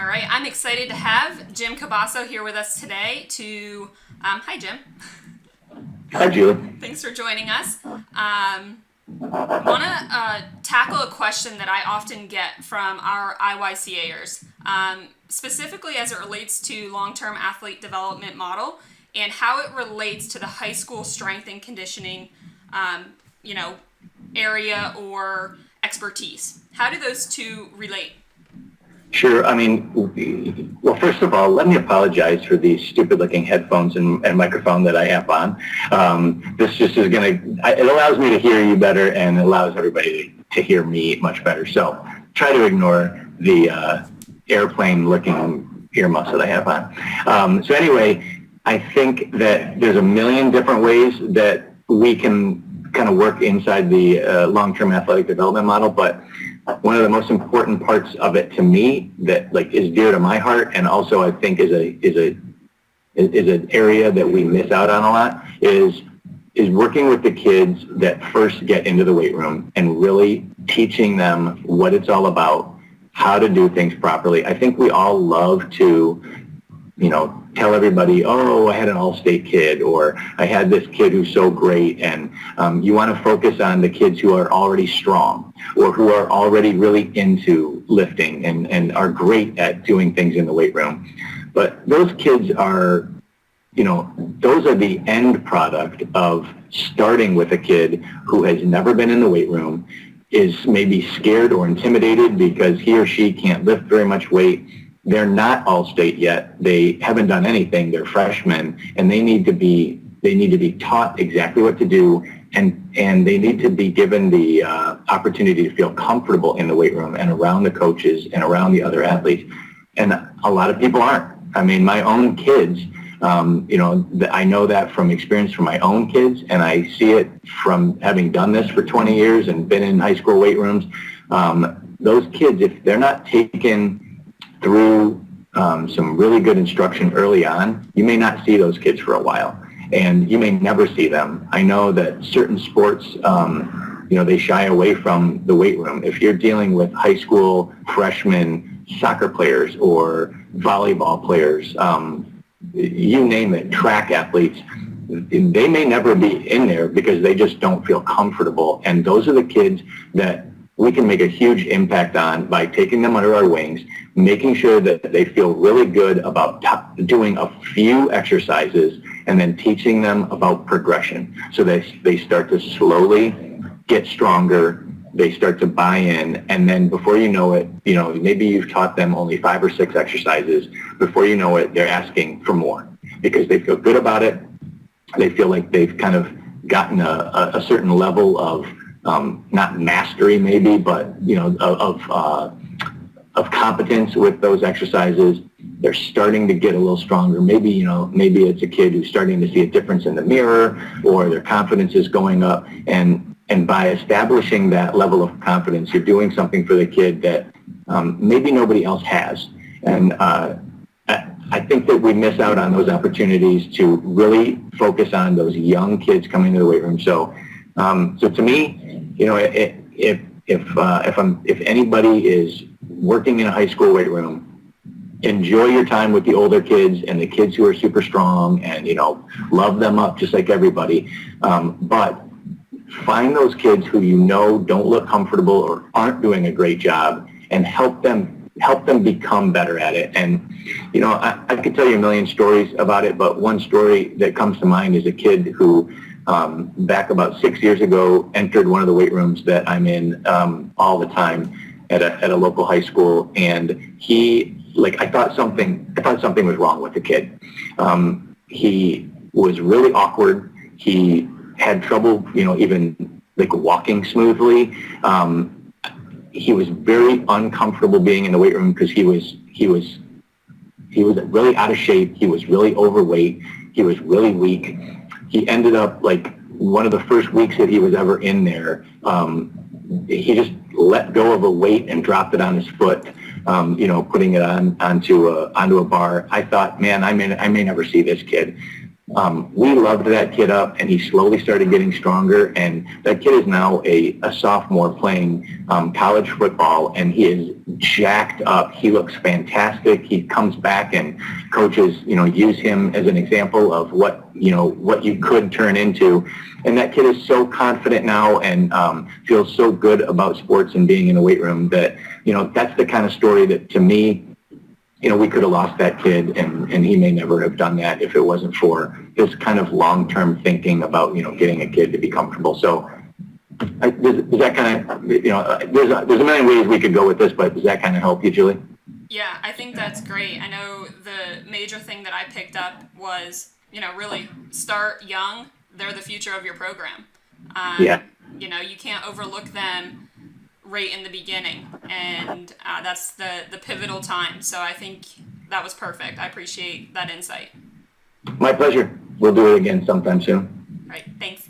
All right, I'm excited to have Jim Kielbaso here with us today hi Jim. Hi, Julie. Thanks for joining us. Want to tackle a question that I often get from our IYCAers, specifically as it relates to long-term athlete development model and how it relates to the high school strength and conditioning, you know, area or expertise. How do those two relate? Sure. I mean, well, first of all, let me apologize for these stupid-looking headphones and microphone that I have on. This just is it allows me to hear you better and it allows everybody to hear me much better. So try to ignore the airplane-looking earmuffs that I have on. So anyway, I think that there's a million different ways that we can kind of work inside the long-term athletic development model, but one of the most important parts of it to me that is dear to my heart, and also I think is an area that we miss out on a lot, is working with the kids that first get into the weight room and really teaching them what it's all about, how to do things properly. I think we all love to, tell everybody, oh, I had an all-state kid, or I had this kid who's so great, and you want to focus on the kids who are already strong or who are already really into lifting and are great at doing things in the weight room. But those kids are, those are the end product of starting with a kid who has never been in the weight room, is maybe scared or intimidated because he or she can't lift very much weight. They're not all-state yet. They haven't done anything. They're freshmen, and they need to be taught exactly what to do, and they need to be given the opportunity to feel comfortable in the weight room and around the coaches and around the other athletes. And a lot of people aren't. I mean, my own kids, I know that from experience from my own kids, and I see it from having done this for 20 years and been in high school weight rooms. Those kids, if they're not taken through some really good instruction early on, you may not see those kids for a while, and you may never see them. I know that certain sports, they shy away from the weight room. If you're dealing with high school freshman soccer players or volleyball players, you name it, track athletes, they may never be in there because they just don't feel comfortable. And those are the kids that we can make a huge impact on by taking them under our wings, making sure that they feel really good about doing a few exercises, and then teaching them about progression. So they start to slowly get stronger, they start to buy in, and then before you know it, maybe you've taught them only 5 or 6 exercises. Before you know it, they're asking for more because they feel good about it. They feel like they've kind of gotten a certain level of not mastery maybe, but of competence with those exercises. They're starting to get a little stronger. Maybe it's a kid who's starting to see a difference in the mirror, or their confidence is going up. And by establishing that level of confidence, you're doing something for the kid that maybe nobody else has. And I think that we miss out on those opportunities to really focus on those young kids coming to the weight room. So to me, if anybody is working in a high school weight room, enjoy your time with the older kids and the kids who are super strong, and love them up just like everybody. But find those kids who don't look comfortable or aren't doing a great job, and help them become better at it. And I could tell you a million stories about it, but one story that comes to mind is a kid who back about 6 years ago entered one of the weight rooms that I'm in all the time at a local high school, and I thought something was wrong with the kid. He was really awkward. He had trouble, even walking smoothly. He was very uncomfortable being in the weight room because he was really out of shape. He was really overweight. He was really weak. He ended up one of the first weeks that he was ever in there, he just let go of a weight and dropped it on his foot, putting it onto a bar. I thought, man, I may never see this kid. We loved that kid up, and he slowly started getting stronger, and that kid is now a sophomore playing college football, and he is jacked up. He looks fantastic. He comes back, and coaches, use him as an example of what you could turn into. And that kid is so confident now and feels so good about sports and being in the weight room that, that's the kind of story that, to me, we could have lost that kid, and he may never have done that if it wasn't for his kind of long-term thinking about, getting a kid to be comfortable. So does that kind of, there's a million ways we could go with this, but does that kind of help you, Julie? Yeah, I think that's great. I know the major thing that I picked up was, really start young. They're the future of your program. Yeah. You can't overlook them right in the beginning, and that's the pivotal time. So I think that was perfect. I appreciate that insight. My pleasure. We'll do it again sometime soon. All right, thanks.